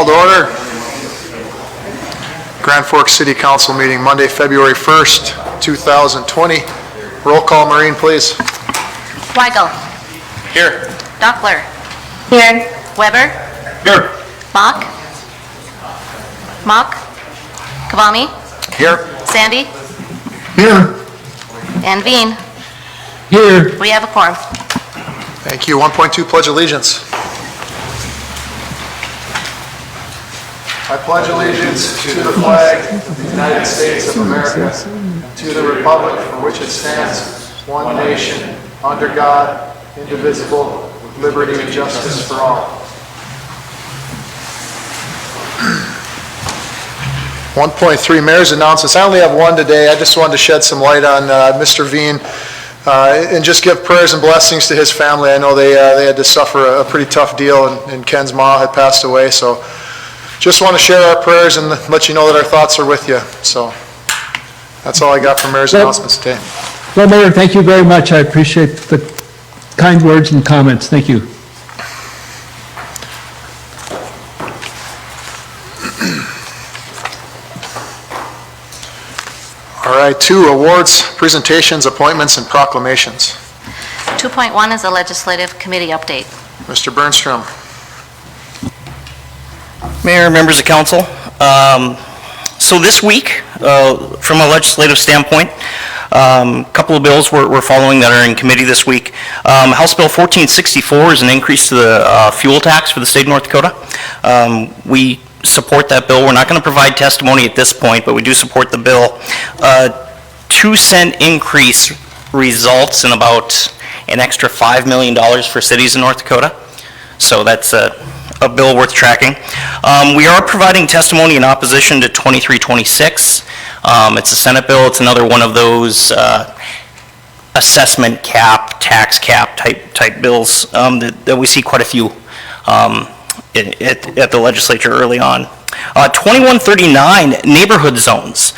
Called to order. Grand Forks City Council meeting Monday, February 1st, 2020. Roll call, Maureen, please. Weigel. Here. Doppler. Here. Weber. Here. Mock. Kavami. Here. Sandy. Here. And Veen. Here. We have a quorum. Thank you. 1.2, Pledge Allegiance. I pledge allegiance to the flag of the United States of America, and to the republic for which it stands, one nation, under God, indivisible, with liberty and justice for all. 1.3, Mayor's announcements. I only have one today. I just wanted to shed some light on Mr. Veen and just give prayers and blessings to his family. I know they had to suffer a pretty tough deal, and Ken's mom had passed away, so just want to share our prayers and let you know that our thoughts are with you. So that's all I got for Mayor's announcements today. Well, Mayor, thank you very much. I appreciate the kind words and comments. Thank you. All right, 2, awards, presentations, appointments, and proclamations. 2.1 is a legislative committee update. Mr. Bernstrom. Mayor, members of council, so this week, from a legislative standpoint, a couple of bills we're following that are in committee this week. House Bill 1464 is an increase to the fuel tax for the state of North Dakota. We support that bill. We're not going to provide testimony at this point, but we do support the bill. 2-cent increase results in about an extra $5 million for cities in North Dakota. So that's a bill worth tracking. We are providing testimony in opposition to 2326. It's a Senate bill. It's another one of those assessment cap, tax cap type bills that we see quite a few at the legislature early on. 2139, neighborhood zones.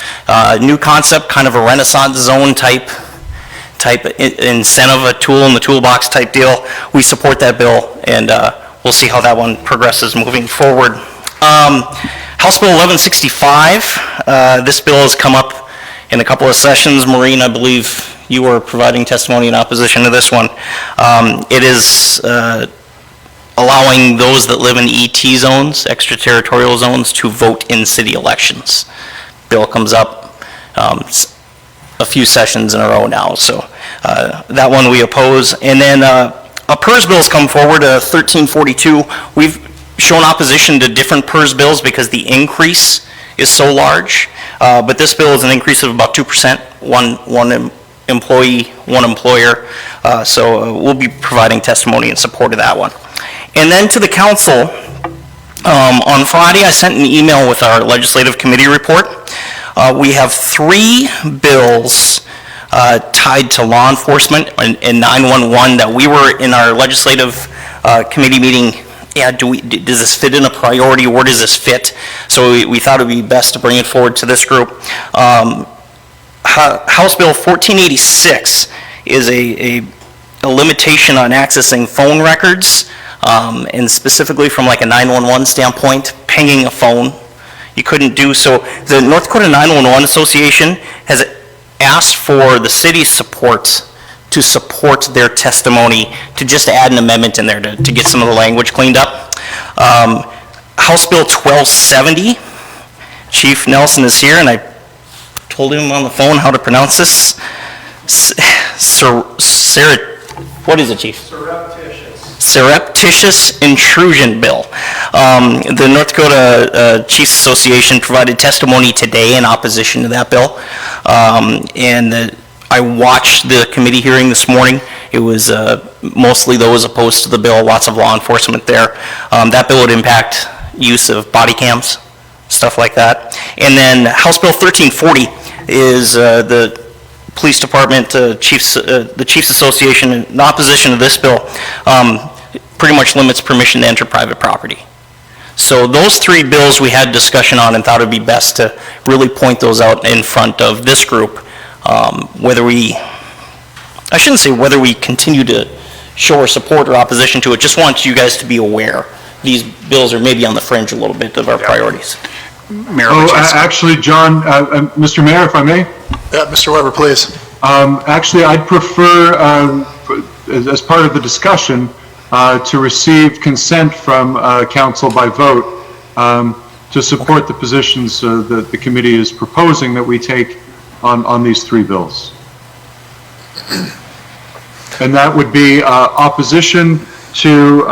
New concept, kind of a Renaissance zone type incentive, a tool in the toolbox type deal. We support that bill, and we'll see how that one progresses moving forward. House Bill 1165, this bill has come up in a couple of sessions. Maureen, I believe you were providing testimony in opposition to this one. It is allowing those that live in ET zones, extraterritorial zones, to vote in city elections. Bill comes up a few sessions in a row now, so that one we oppose. And then a PERS bill's come forward, 1342. We've shown opposition to different PERS bills because the increase is so large, but this bill is an increase of about 2%, one employee, one employer, so we'll be providing testimony in support of that one. And then to the council, on Friday I sent an email with our legislative committee report. We have 3 bills tied to law enforcement and 911 that we were in our legislative committee meeting. Yeah, does this fit in a priority? Where does this fit? So we thought it would be best to bring it forward to this group. House Bill 1486 is a limitation on accessing phone records, and specifically from like a 911 standpoint, pinging a phone. You couldn't do so. The North Dakota 911 Association has asked for the city's support to support their testimony, to just add an amendment in there to get some of the language cleaned up. House Bill 1270, Chief Nelson is here, and I told him on the phone how to pronounce this. What is it, Chief? Surreptitious intrusion bill. The North Dakota Chiefs Association provided testimony today in opposition to that bill, and I watched the committee hearing this morning. It was mostly those opposed to the bill, lots of law enforcement there. That bill would impact use of body cams, stuff like that. And then House Bill 1340 is the Police Department, the Chiefs Association, in opposition to this bill, pretty much limits permission to enter private property. So those 3 bills we had discussion on and thought it would be best to really point those out in front of this group. I shouldn't say whether we continue to show our support or opposition to it, just want you guys to be aware these bills are maybe on the fringe a little bit of our priorities. Mayor, Oh, would you- actually, John, Mr. Mayor, if I may, Yeah, Mr. Weber, please. actually, I'd prefer, as part of the discussion, to receive consent from council by vote to support the positions that the committee is proposing that we take on these three bills. And that would be opposition to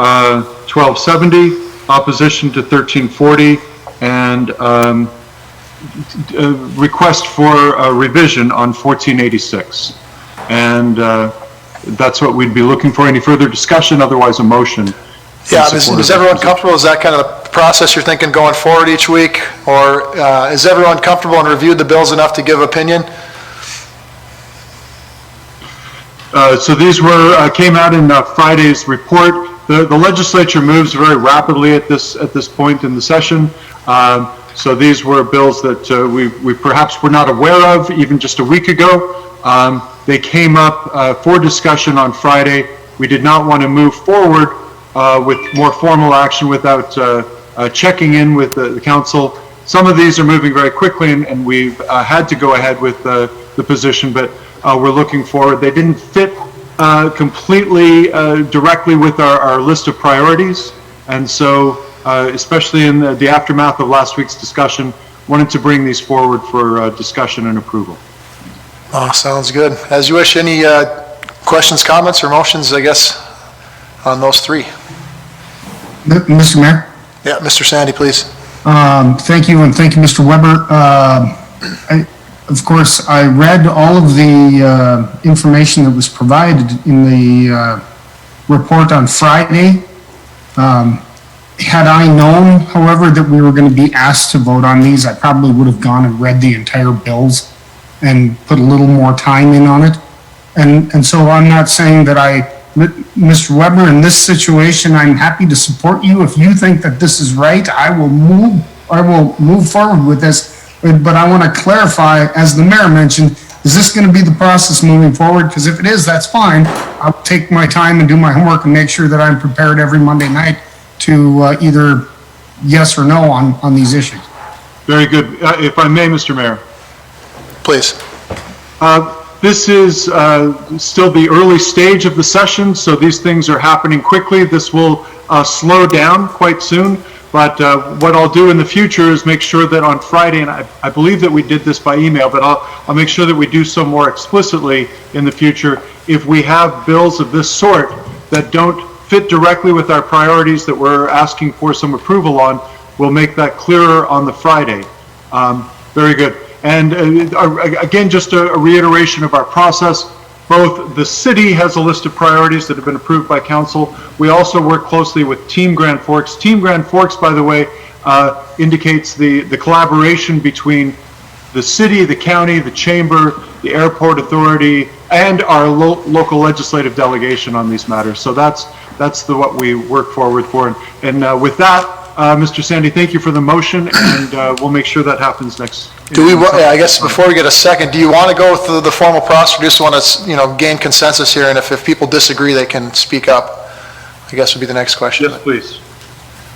1270, opposition to 1340, and request for a revision on 1486. And that's what we'd be looking for. Any further discussion, otherwise a motion. Yeah, is everyone comfortable? Is that kind of the process you're thinking going forward each week? Or is everyone comfortable and reviewed the bills enough to give opinion? So these came out in Friday's report. The legislature moves very rapidly at this point in the session. So these were bills that we perhaps were not aware of even just a week ago. They came up for discussion on Friday. We did not want to move forward with more formal action without checking in with the council. Some of these are moving very quickly, and we've had to go ahead with the position, but we're looking forward. They didn't fit completely directly with our list of priorities, and so especially in the aftermath of last week's discussion, wanted to bring these forward for discussion and approval. Oh, sounds good. As you wish. Any questions, comments, or motions, I guess, on those three? Mr. Mayor, Yeah, Mr. Sandy, please. thank you, and thank you, Mr. Weber. Of course, I read all of the information that was provided in the report on Friday. Had I known, however, that we were going to be asked to vote on these, I probably would have gone and read the entire bills and put a little more time in on it. And so I'm not saying that Mr. Weber, in this situation, I'm happy to support you. If you think that this is right, I will move forward with this. But I want to clarify, as the mayor mentioned, is this going to be the process moving forward? Because if it is, that's fine. I'll take my time and do my homework and make sure that I'm prepared every Monday night to either yes or no on these issues. Very good. If I may, Mr. Mayor. Please. This is still the early stage of the session, so these things are happening quickly. This will slow down quite soon, but what I'll do in the future is make sure that on Friday, and I believe that we did this by email, but I'll make sure that we do so more explicitly in the future. If we have bills of this sort that don't fit directly with our priorities that we're asking for some approval on, we'll make that clearer on the Friday. Very good. And again, just a reiteration of our process. Both the city has a list of priorities that have been approved by council. We also work closely with Team Grand Forks. Team Grand Forks, by the way, indicates the collaboration between the city, the county, the chamber, the airport authority, and our local legislative delegation on these matters. So that's what we work forward for. And with that, Mr. Sandy, thank you for the motion, and we'll make sure that happens next. I guess before we get a second, do you want to go through the formal process, or do you just want to, gain consensus here, and if people disagree, they can speak up? I guess would be the next question. Yes, please.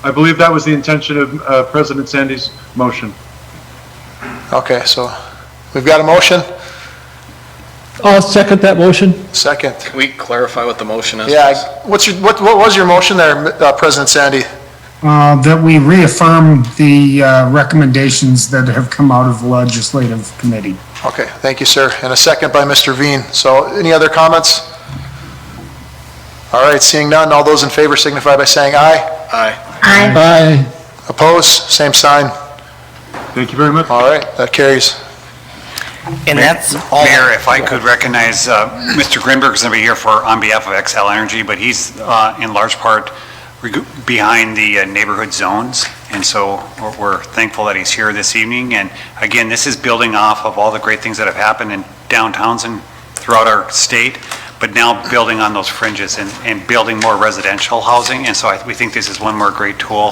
I believe that was the intention of President Sandy's motion. Okay, so we've got a motion. I'll second that motion. Second. Can we clarify what the motion is? Yeah, what was your motion there, President Sandy? That we reaffirm the recommendations that have come out of the legislative committee. Okay, thank you, sir. And a second by Mr. Veen. So any other comments? All right, seeing none, all those in favor signify by saying aye. Aye. Aye. Opposed, same sign. Thank you very much. All right, that carries. And that's all. Mayor, if I could recognize, Mr. Grinberg is going to be here on behalf of XL Energy, but he's in large part behind the neighborhood zones, and so we're thankful that he's here this evening. And again, this is building off of all the great things that have happened in downtowns and throughout our state, but now building on those fringes and building more residential housing. And so we think this is one more great tool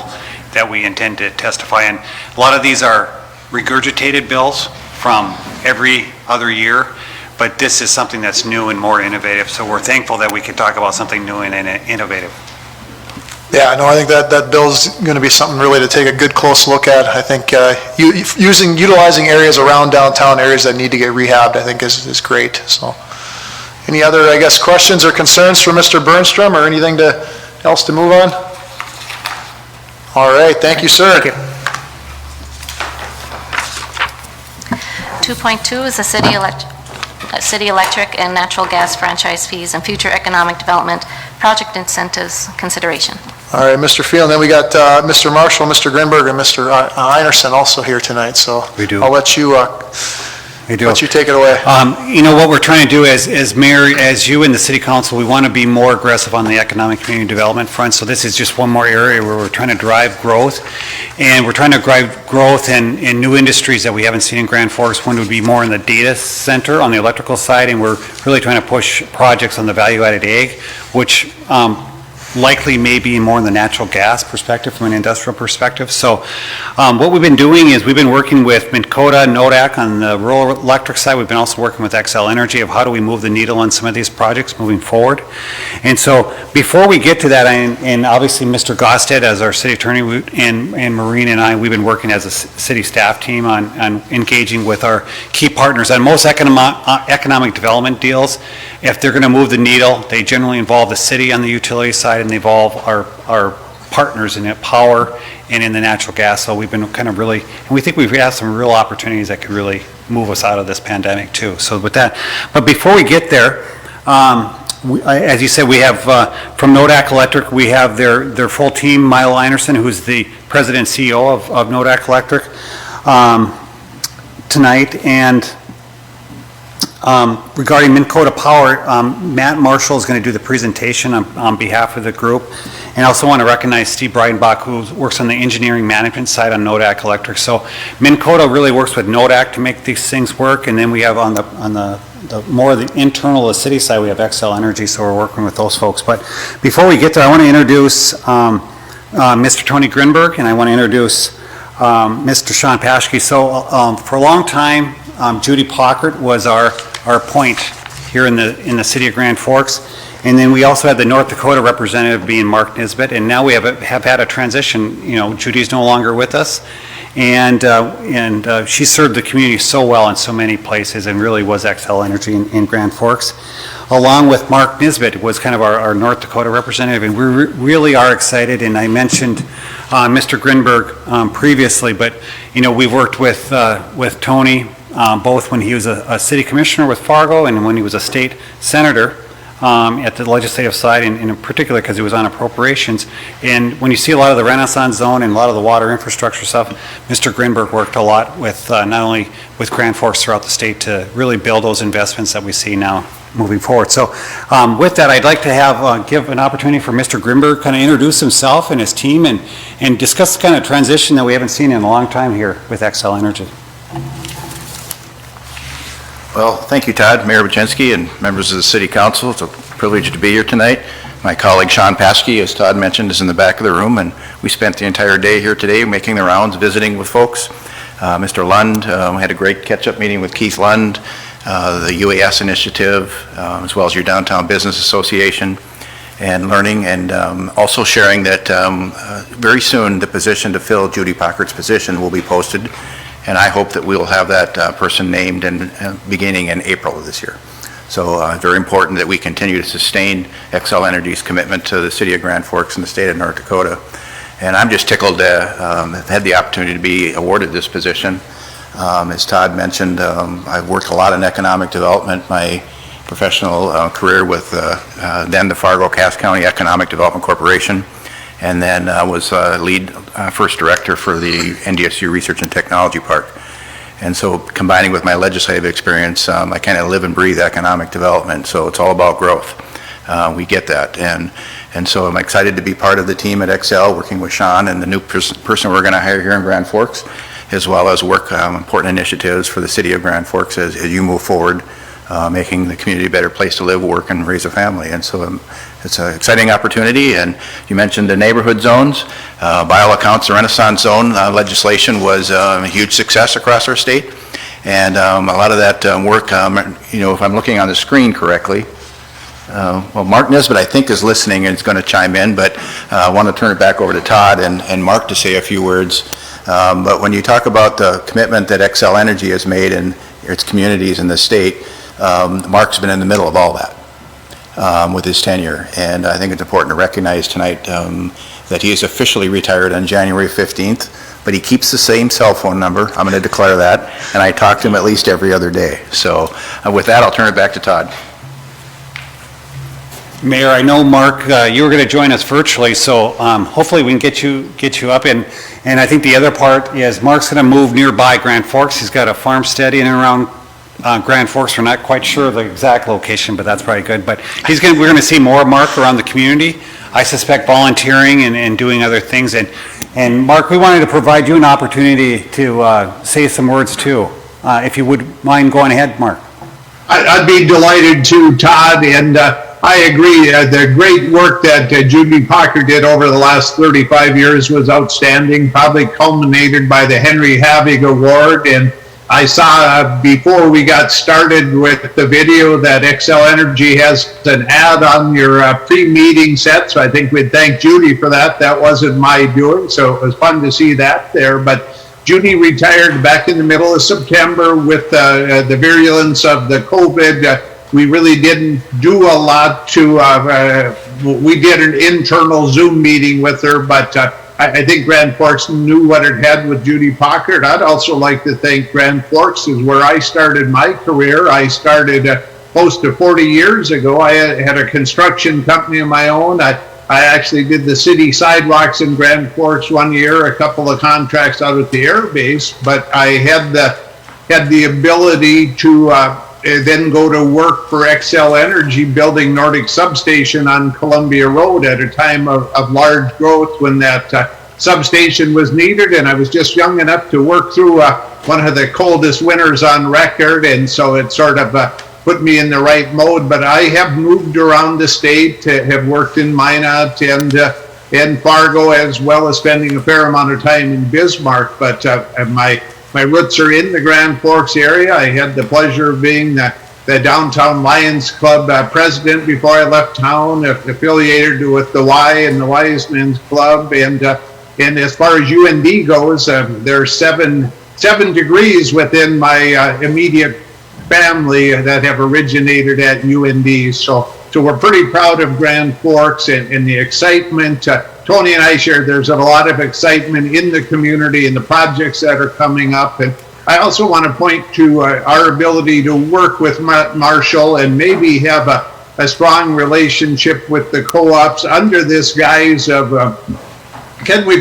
that we intend to testify in. A lot of these are regurgitated bills from every other year, but this is something that's new and more innovative. So we're thankful that we can talk about something new and innovative. Yeah, no, I think that bill's going to be something really to take a good, close look at. I think utilizing areas around downtown, areas that need to get rehabbed, I think is great, so. Any other, I guess, questions or concerns for Mr. Burnstrom, or anything else to move on? All right, thank you, sir. Thank you. 2.2 is the city electric and natural gas franchise fees and future economic development project incentives consideration. All right, Mr. Field, then we got Mr. Marshall, Mr. Grinberg, and Mr. Einerson also here tonight, so. We do. I'll let you We do. let you take it away. You know, what we're trying to do as mayor, as you and the city council, we want to be more aggressive on the economic community development front. So this is just one more area where we're trying to drive growth. And we're trying to drive growth in new industries that we haven't seen in Grand Forks. One would be more in the data center on the electrical side, and we're really trying to push projects on the value-added ag, which likely may be more in the natural gas perspective from an industrial perspective. So what we've been doing is we've been working with Minn Kota, NODAC on the rural electric side. We've been also working with Xcel Energy of how do we move the needle on some of these projects moving forward. And so before we get to that, and obviously Mr. Gosted as our city attorney and Maureen and I, we've been working as a city staff team on engaging with our key partners on most economic development deals. If they're going to move the needle, they generally involve the city on the utility side, and they involve our partners in power and in the natural gas. So we've been kind of really, and we think we've had some real opportunities that could really move us out of this pandemic too. So with that, but before we get there, as you said, we have from NODAC Electric, we have their full team, Milo Einerson, who's the president and CEO of NODAC Electric tonight. And regarding Minn Kota Power, Matt Marshall is going to do the presentation on behalf of the group. And I also want to recognize Steve Breidenbach, who works on the engineering management side on NODAC Electric. So Minn Kota really works with NODAC to make these things work. And then we have on the more of the internal, the city side, we have Xcel Energy, so we're working with those folks. But before we get there, I want to introduce Mr. Tony Grinberg, and I want to introduce Mr. Sean Paschke. So for a long time, Judy Pockert was our point here in the city of Grand Forks. And then we also had the North Dakota representative being Mark Nisbet, and now we have had a transition. You know, Judy's no longer with us, and she served the community so well in so many places, and really was Xcel Energy in Grand Forks. Along with Mark Nisbet was kind of our North Dakota representative, and we really are excited. And I mentioned Mr. Grinberg previously, but you know, we've worked with Tony both when he was a city commissioner with Fargo and when he was a state senator. At the legislative side, and in particular because he was on appropriations. And when you see a lot of the Renaissance Zone and a lot of the water infrastructure stuff, Mr. Grinberg worked a lot with not only with Grand Forks throughout the state to really build those investments that we see now moving forward. So with that, I'd like to give an opportunity for Mr. Grinberg kind of introduce himself and his team and discuss the kind of transition that we haven't seen in a long time here with Xcel Energy. Well, thank you, Todd, Mayor Buczynski, and members of the City Council. It's a privilege to be here tonight. My colleague Sean Paschke, as Todd mentioned, is in the back of the room, and we spent the entire day here today making the rounds, visiting with folks. Mr. Lund, we had a great catch-up meeting with Keith Lund, the UAS initiative, as well as your Downtown Business Association, and learning, and also sharing that very soon the position to fill Judy Pockert's position will be posted. And I hope that we'll have that person named and beginning in April of this year. So very important that we continue to sustain Xcel Energy's commitment to the city of Grand Forks and the state of North Dakota. And I'm just tickled to have had the opportunity to be awarded this position. As Todd mentioned, I've worked a lot in economic development. My professional career with then the Fargo-Cass County Economic Development Corporation, and then was lead first director for the NDSU Research and Technology Park. And so combining with my legislative experience, I kind of live and breathe economic development, so it's all about growth. We get that. And so I'm excited to be part of the team at Xcel, working with Sean and the new person we're going to hire here in Grand Forks, as well as work important initiatives for the city of Grand Forks as you move forward, making the community a better place to live, work, and raise a family. And so it's an exciting opportunity. And you mentioned the neighborhood zones. By all accounts, the Renaissance Zone legislation was a huge success across our state. And a lot of that work, you know, if I'm looking on the screen correctly, well, Mark Nisbet, I think, is listening and is going to chime in, but I want to turn it back over to Todd and Mark to say a few words. But when you talk about the commitment that Xcel Energy has made in its communities in the state, Mark's been in the middle of all that with his tenure. And I think it's important to recognize tonight that he is officially retired on January 15th, but he keeps the same cell phone number. I'm going to declare that. And I talk to him at least every other day. So with that, I'll turn it back to Todd. Mayor, I know, Mark, you were going to join us virtually, so hopefully we can get you up. And I think the other part is Mark's going to move nearby Grand Forks. He's got a farmstead in and around Grand Forks. We're not quite sure of the exact location, but that's probably good. But we're going to see more of Mark around the community. I suspect volunteering and doing other things. And Mark, we wanted to provide you an opportunity to say some words too. If you would mind going ahead, Mark. I'd be delighted to, Todd, and I agree. The great work that Judy Parker did over the last 35 years was outstanding, probably culminated by the Henry Havig Award. And I saw before we got started with the video that Xcel Energy has an ad on your pre-meeting set, so I think we'd thank Judy for that. That wasn't my doing, so it was fun to see that there. But Judy retired back in the middle of September with the virulence of the COVID. We really didn't do a lot to, we did an internal Zoom meeting with her, but I think Grand Forks knew what it had with Judy Parker. I'd also like to thank Grand Forks, is where I started my career. I started close to 40 years ago. I had a construction company of my own. I actually did the city sidewalks in Grand Forks one year, a couple of contracts out at the air base, but I had the ability to then go to work for Xcel Energy building Nordic Substation on Columbia Road at a time of large growth when that substation was needed, and I was just young enough to work through one of the coldest winters on record, and so it sort of put me in the right mode. But I have moved around the state, have worked in Minot and Fargo, as well as spending a fair amount of time in Bismarck, but my roots are in the Grand Forks area. I had the pleasure of being the Downtown Lions Club president before I left town, affiliated with the Y and the Wiseman's Club. And as far as UND goes, there are seven degrees within my immediate family that have originated at UND. So we're pretty proud of Grand Forks and the excitement. Tony and I share there's a lot of excitement in the community and the projects that are coming up. And I also want to point to our ability to work with Marshall and maybe have a strong relationship with the co-ops under this guise of can we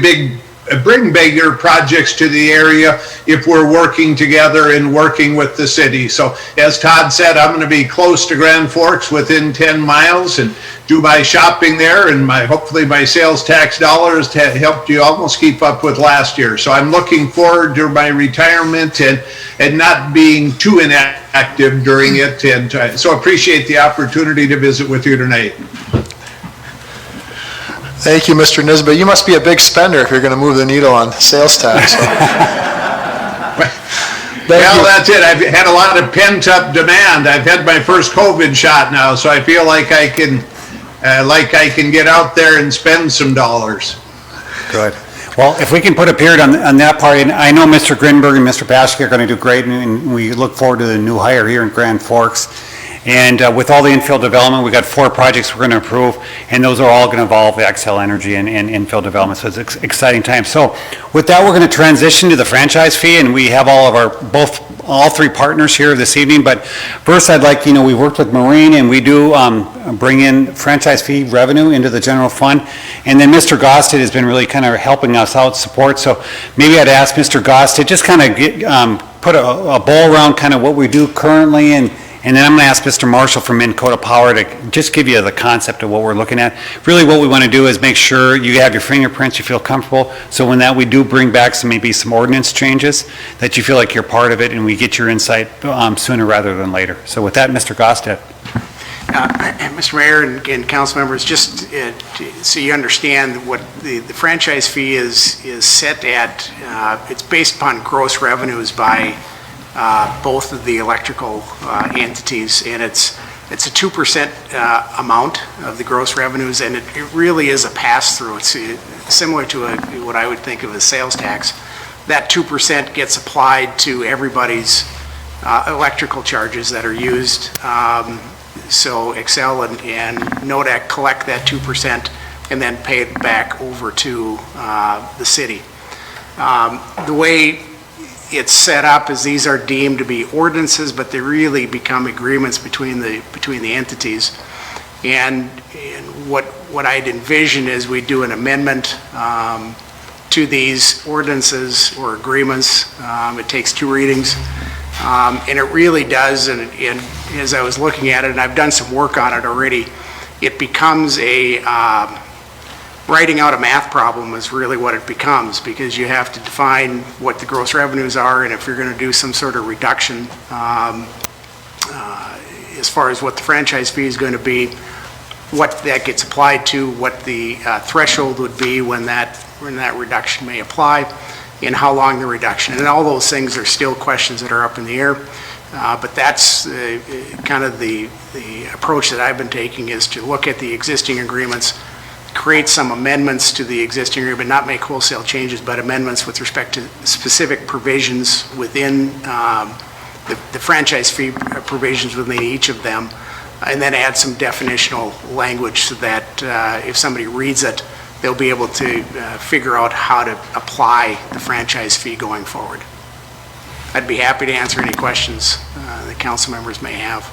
bring bigger projects to the area if we're working together and working with the city. So as Todd said, I'm going to be close to Grand Forks, within 10 miles, and do my shopping there, and hopefully my sales tax dollars helped you almost keep up with last year. So I'm looking forward to my retirement and not being too inactive during it, and so appreciate the opportunity to visit with you tonight. Thank you, Mr. Nisbet. You must be a big spender if you're going to move the needle on sales tax. Well, that's it. I've had a lot of pent-up demand. I've had my first COVID shot now, so I feel like I can get out there and spend some dollars. Good. Well, if we can put a period on that part, and I know Mr. Grinberg and Mr. Paschke are going to do great, and we look forward to the new hire here in Grand Forks. And with all the infill development, we've got 4 projects we're going to approve, and those are all going to involve Xcel Energy and infill development, so it's an exciting time. So with that, we're going to transition to the franchise fee, and we have all 3 partners here this evening. But first, I'd like, we worked with Marine, and we do bring in franchise fee revenue into the general fund. And then Mr. Gosted has been really kind of helping us out, support. So maybe I'd ask Mr. Gosted just kind of put a bow around kind of what we do currently, and then I'm going to ask Mr. Marshall from Minn Kota Power to just give you the concept of what we're looking at. Really what we want to do is make sure you have your fingerprints, you feel comfortable, so when that we do bring back maybe some ordinance changes, that you feel like you're part of it and we get your insight sooner rather than later. So with that, Mr. Gosted. Mr. Mayor and council members, just so you understand what the franchise fee is set at, it's based upon gross revenues by both of the electrical entities, and it's It's a 2% amount of the gross revenues, and it really is a pass-through. It's similar to what I would think of as sales tax. That 2% gets applied to everybody's electrical charges that are used. So Excel and NODAC collect that 2% and then pay it back over to the city. The way it's set up is these are deemed to be ordinances, but they really become agreements between the entities. And what I'd envision is we do an amendment to these ordinances or agreements. It takes 2 readings. And it really does, and as I was looking at it, and I've done some work on it already, it becomes writing out a math problem is really what it becomes, because you have to define what the gross revenues are, and if you're going to do some sort of reduction as far as what the franchise fee is going to be, what that gets applied to, what the threshold would be when that reduction may apply, and how long the reduction. And all those things are still questions that are up in the air. But that's kind of the approach that I've been taking, is to look at the existing agreements, create some amendments to the existing agreement, not make wholesale changes, but amendments with respect to specific provisions within the franchise fee provisions within each of them, and then add some definitional language so that if somebody reads it, they'll be able to figure out how to apply the franchise fee going forward. I'd be happy to answer any questions that council members may have.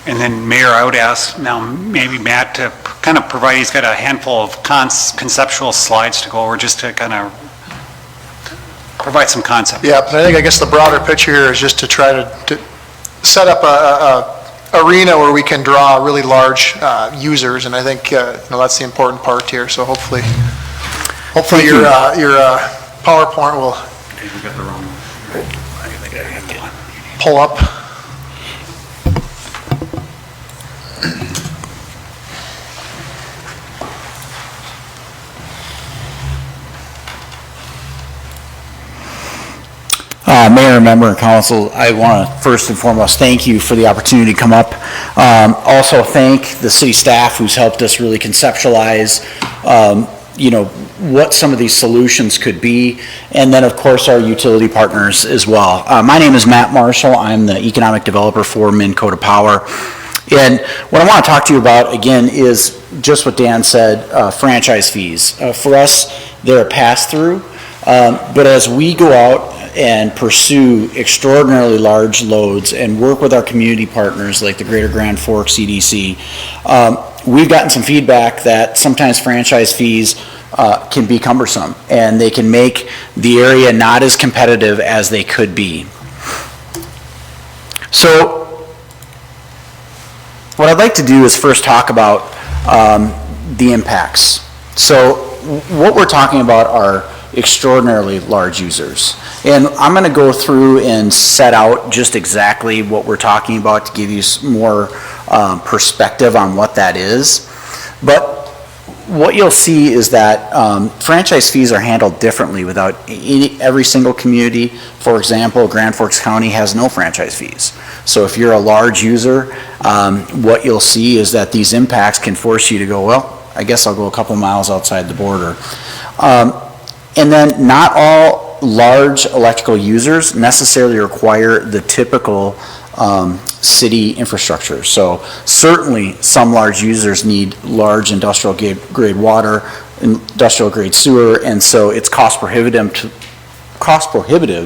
And then, Mayor, I would ask now maybe Matt to kind of provide, he's got a handful of conceptual slides to go over, just to kind of provide some concept. Yeah, but I guess the broader picture here is just to try to set up a arena where we can draw really large users, and I think that's the important part here. So hopefully your PowerPoint will pull up. Mayor, member, and council, I want to first and foremost thank you for the opportunity to come up. Also thank the city staff who's helped us really conceptualize, what some of these solutions could be, and then of course our utility partners as well. My name is Matt Marshall. I'm the economic developer for Minn Kota Power. And what I want to talk to you about again is just what Dan said, franchise fees. For us, they're a pass-through, but as we go out and pursue extraordinarily large loads and work with our community partners like the Greater Grand Forks EDC, we've gotten some feedback that sometimes franchise fees can be cumbersome, and they can make the area not as competitive as they could be. So what I'd like to do is first talk about the impacts. So what we're talking about are extraordinarily large users. And I'm going to go through and set out just exactly what we're talking about to give you more perspective on what that is. But what you'll see is that franchise fees are handled differently without every single community. For example, Grand Forks County has no franchise fees. So if you're a large user, what you'll see is that these impacts can force you to go, well, I guess I'll go a couple miles outside the border. And then not all large electrical users necessarily require the typical city infrastructure. So certainly some large users need large industrial grade water, industrial grade sewer, and so it's cost prohibitive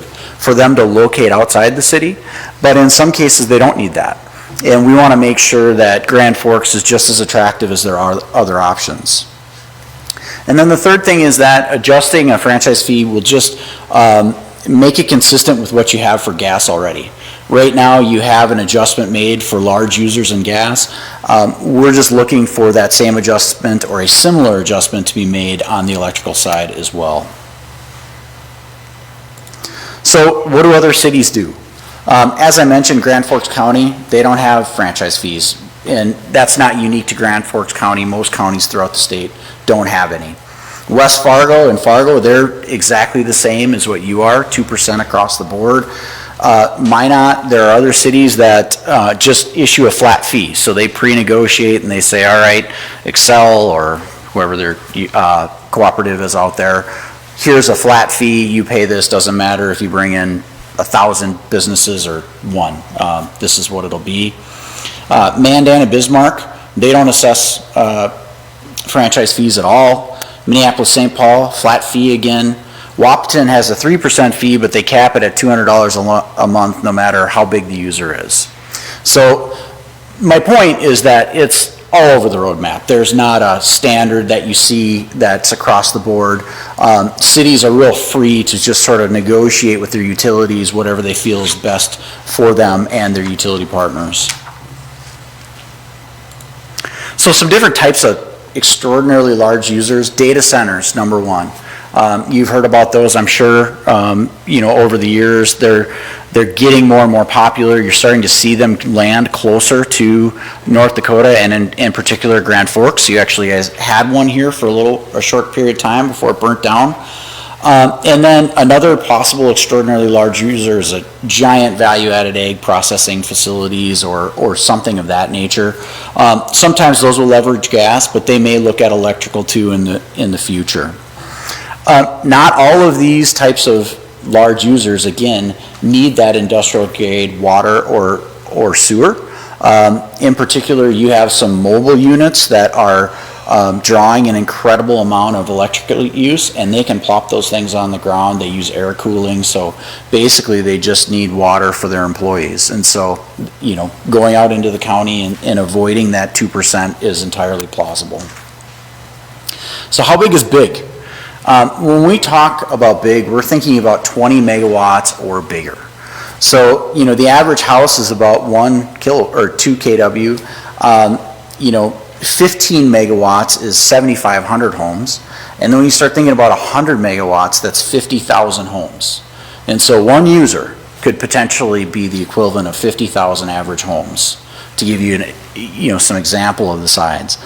for them to locate outside the city. But in some cases they don't need that. And we want to make sure that Grand Forks is just as attractive as there are other options. And then the third thing is that adjusting a franchise fee will just make it consistent with what you have for gas already. Right now you have an adjustment made for large users in gas. We're just looking for that same adjustment or a similar adjustment to be made on the electrical side as well. So what do other cities do? As I mentioned, Grand Forks County, they don't have franchise fees. And that's not unique to Grand Forks County. Most counties throughout the state don't have any. West Fargo and Fargo, they're exactly the same as what you are, 2% across the board. Minot, there are other cities that just issue a flat fee. So they pre-negotiate and they say, all right, Excel or whoever their cooperative is out there, here's a flat fee, you pay this, doesn't matter if you bring in 1,000 businesses or one. This is what it'll be. Mandan and Bismarck, they don't assess franchise fees at all. Minneapolis-St. Paul, flat fee again. Wahpeton has a 3% fee, but they cap it at $200 a month, no matter how big the user is. So my point is that it's all over the roadmap. There's not a standard that you see that's across the board. Cities are real free to just sort of negotiate with their utilities whatever they feel is best for them and their utility partners. So some different types of extraordinarily large users. Data centers, number one. You've heard about those, I'm sure, over the years. They're getting more and more popular. You're starting to see them land closer to North Dakota and in particular Grand Forks. You actually had one here for a short period of time before it burnt down. And then another possible extraordinarily large user is a giant value-added egg processing facilities or something of that nature. Sometimes those will leverage gas, but they may look at electrical too in the future. Not all of these types of large users, again, need that industrial grade water or sewer. In particular, you have some mobile units that are drawing an incredible amount of electrical use, and they can plop those things on the ground. They use air cooling, so basically they just need water for their employees. And so, going out into the county and avoiding that 2% is entirely plausible. So how big is big? When we talk about big, we're thinking about 20 megawatts or bigger. So, the average house is about 2 kW. 15 megawatts is 7,500 homes. And then when you start thinking about 100 megawatts, that's 50,000 homes. And so one user could potentially be the equivalent of 50,000 average homes, to give you some example of the size.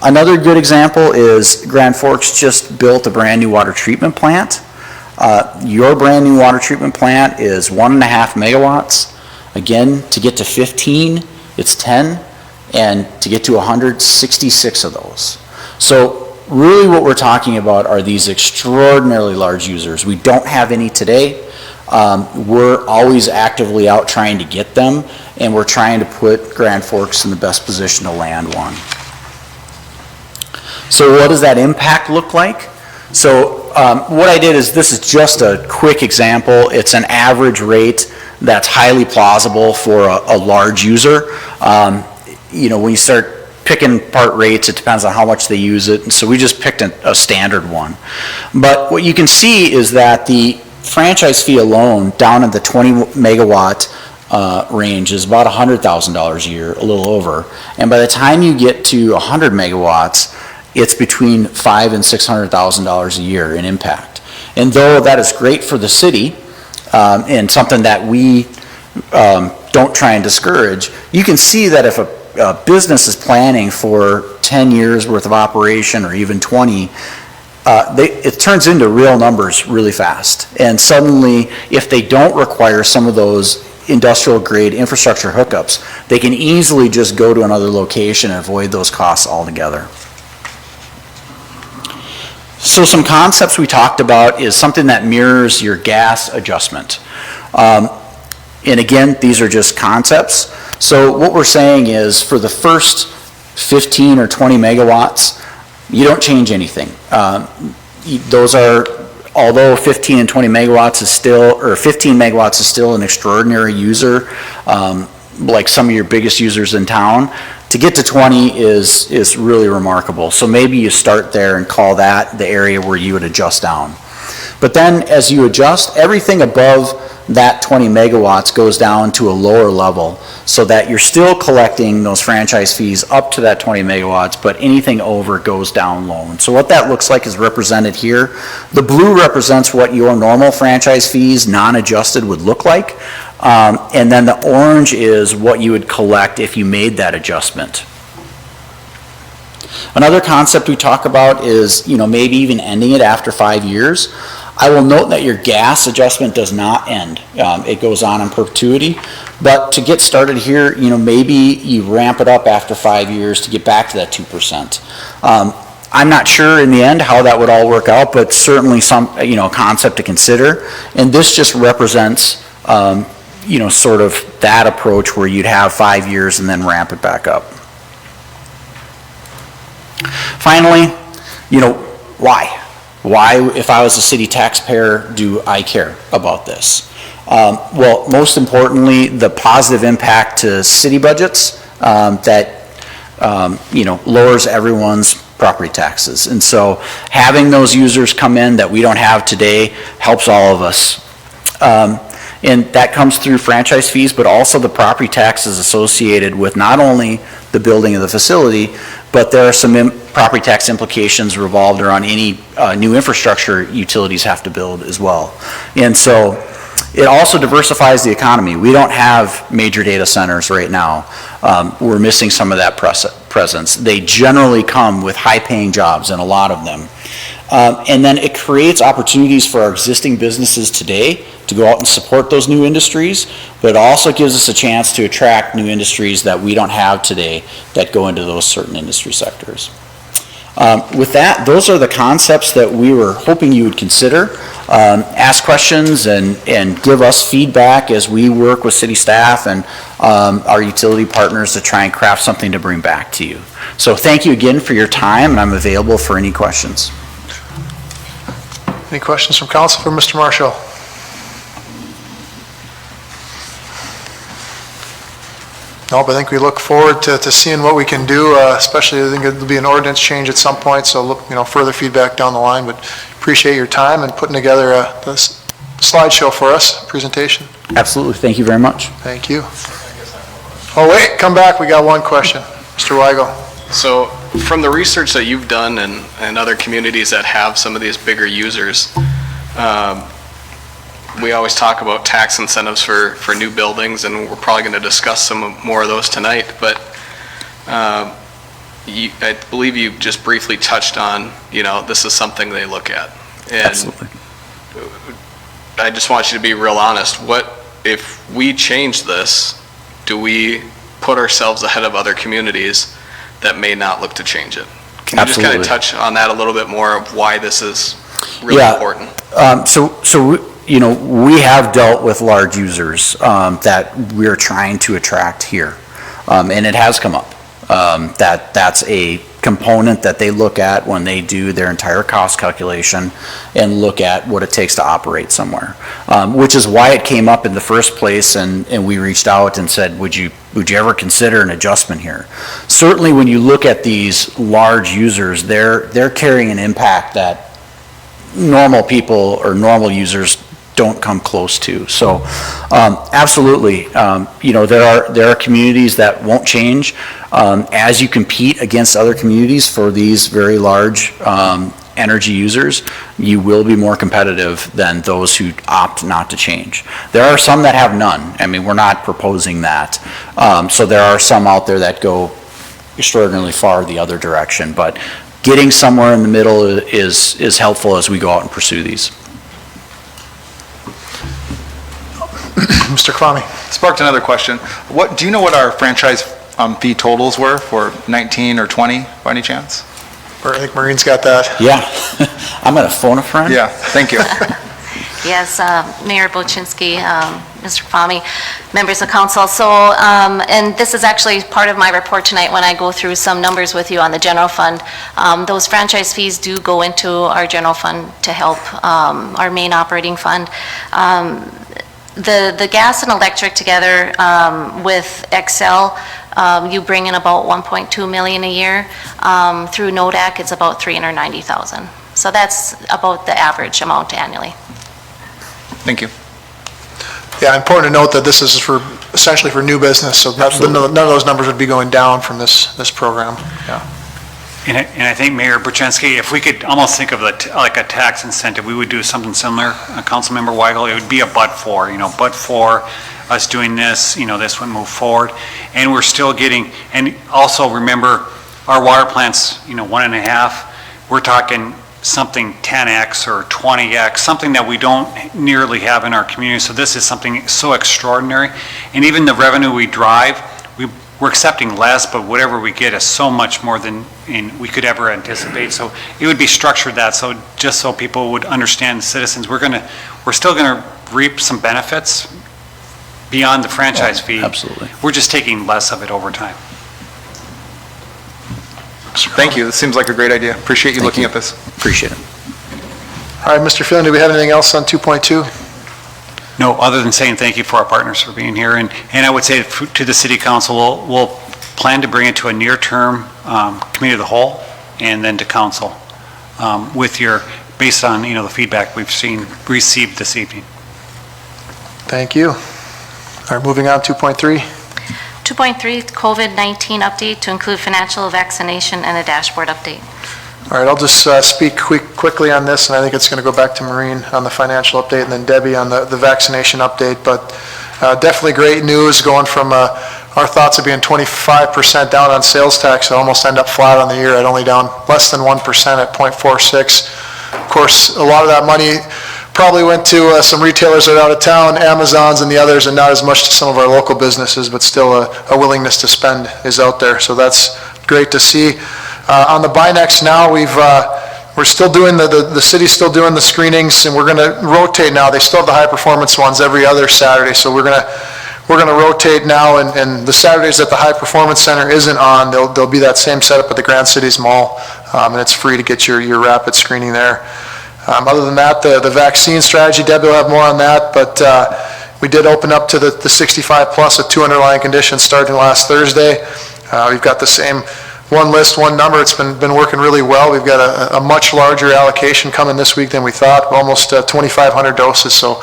Another good example is Grand Forks just built a brand new water treatment plant. Your brand new water treatment plant is 1.5 megawatts. Again, to get to 15, it's 10, and to get to 100, 66 of those. So really what we're talking about are these extraordinarily large users. We don't have any today. We're always actively out trying to get them, and we're trying to put Grand Forks in the best position to land one. So what does that impact look like? So what I did is, this is just a quick example. It's an average rate that's highly plausible for a large user. When you start picking apart rates, it depends on how much they use it. And so we just picked a standard one. But what you can see is that the franchise fee alone down in the 20 megawatt range is about $100,000 a year, a little over. And by the time you get to 100 megawatts, it's between $500,000 and $600,000 a year in impact. And though that is great for the city, and something that we don't try and discourage, you can see that if a business is planning for 10 years worth of operation or even 20, it turns into real numbers really fast. And suddenly, if they don't require some of those industrial grade infrastructure hookups, they can easily just go to another location and avoid those costs altogether. So some concepts we talked about is something that mirrors your gas adjustment. And again, these are just concepts. So what we're saying is, for the first 15 or 20 megawatts, you don't change anything. Those are, although 15 and 20 megawatts is still, or 15 megawatts is still an extraordinary user, like some of your biggest users in town, to get to 20 is really remarkable. So maybe you start there and call that the area where you would adjust down. But then as you adjust, everything above that 20 megawatts goes down to a lower level, so that you're still collecting those franchise fees up to that 20 megawatts, but anything over goes down low. And so what that looks like is represented here. The blue represents what your normal franchise fees, non-adjusted, would look like. And then the orange is what you would collect if you made that adjustment. Another concept we talk about is, maybe even ending it after 5 years. I will note that your gas adjustment does not end. It goes on in perpetuity. But to get started here, maybe you ramp it up after 5 years to get back to that 2%. I'm not sure in the end how that would all work out, but certainly some, concept to consider. And this just represents, sort of that approach where you'd have 5 years and then ramp it back up. Finally, why? Why, if I was a city taxpayer, do I care about this? Well, most importantly, the positive impact to city budgets that, lowers everyone's property taxes. And so having those users come in that we don't have today helps all of us. And that comes through franchise fees, but also the property taxes associated with not only the building of the facility, but there are some property tax implications revolved around any new infrastructure utilities have to build as well. And so it also diversifies the economy. We don't have major data centers right now. We're missing some of that presence. They generally come with high-paying jobs, and a lot of them. And then it creates opportunities for our existing businesses today to go out and support those new industries, but it also gives us a chance to attract new industries that we don't have today that go into those certain industry sectors. With that, those are the concepts that we were hoping you would consider. Ask questions and give us feedback as we work with city staff and our utility partners to try and craft something to bring back to you. So thank you again for your time, and I'm available for any questions. Any questions from council for Mr. Marshall? Nope, I think we look forward to seeing what we can do, especially I think it'll be an ordinance change at some point, so look, further feedback down the line, but appreciate your time and putting together a slideshow for us, presentation. Absolutely, thank you very much. Thank you. Oh wait, come back, we got one question. Mr. Weigel. So from the research that you've done and other communities that have some of these bigger users, we always talk about tax incentives for new buildings, and we're probably going to discuss some more of those tonight, but I believe you just briefly touched on, this is something they look at. And absolutely. I just want you to be real honest. What, if we change this, do we put ourselves ahead of other communities that may not look to change it? Can you just kind of touch on that a little bit more of why this is really important? We have dealt with large users that we're trying to attract here, and it has come up. That's a component that they look at when they do their entire cost calculation and look at what it takes to operate somewhere, which is why it came up in the first place, and we reached out and said, would you ever consider an adjustment here? Certainly when you look at these large users, they're carrying an impact that normal people or normal users don't come close to. So absolutely, there are communities that won't change. As you compete against other communities for these very large energy users, you will be more competitive than those who opt not to change. There are some that have none. I mean, we're not proposing that. So there are some out there that go extraordinarily far the other direction, but getting somewhere in the middle is helpful as we go out and pursue these. Mr. Kwame. Sparked another question. Do you know what our franchise fee totals were for 19 or 20 by any chance? I think Maureen's got that. Yeah, I'm going to phone a friend. Yeah, thank you. Yes, Mayor Bochinsky, Mr. Kwame, members of council. So, and this is actually part of my report tonight when I go through some numbers with you on the general fund. Those franchise fees do go into our general fund to help our main operating fund. The gas and electric together with Excel, you bring in about 1.2 million a year. Through NODAC, it's about 390,000. So that's about the average amount annually. Thank you. Yeah, important to note that this is essentially for new business, so none of those numbers would be going down from this program. Yeah. And I think Mayor Bochinsky, if we could almost think of like a tax incentive, we would do something similar, Councilmember Weigel, it would be a but for us doing this, this would move forward. And we're still getting, and also remember, our water plants, 1.5, we're talking something 10X or 20X, something that we don't nearly have in our community. So this is something so extraordinary. And even the revenue we drive, we're accepting less, but whatever we get is so much more than we could ever anticipate. So it would be structured that, so just so people would understand, the citizens, we're still gonna reap some benefits beyond the franchise fee. Absolutely. We're just taking less of it over time. Thank you. This seems like a great idea. Appreciate you looking at this. Appreciate it. All right, Mr. Phelan, do we have anything else on 2.2? No, other than saying thank you for our partners for being here. And I would say to the city council, we'll plan to bring it to a near-term committee of the whole and then to council based on, the feedback we've received this evening. Thank you. All right, moving on, 2.3. 2.3, COVID-19 update to include financial vaccination and a dashboard update. All right, I'll just speak quickly on this, and I think it's going to go back to Maureen on the financial update and then Debbie on the vaccination update. But definitely great news going from our thoughts of being 25% down on sales tax to almost end up flat on the year at only down less than 1% at 0.46. Of course, a lot of that money probably went to some retailers that are out of town, Amazons and the others, and not as much to some of our local businesses, but still a willingness to spend is out there. So that's great to see. On the Binex now, we're still doing the city's still doing the screenings, and we're going to rotate now. They still have the high performance ones every other Saturday, so we're going to rotate now, and the Saturdays that the high performance center isn't on, there'll be that same setup at the Grand Cities Mall, and it's free to get your rapid screening there. Other than that, the vaccine strategy, Debbie will have more on that, but we did open up to the 65 plus with 2 underlying conditions starting last Thursday. We've got the same one list, one number. It's been working really well. We've got a much larger allocation coming this week than we thought, almost 2,500 doses. So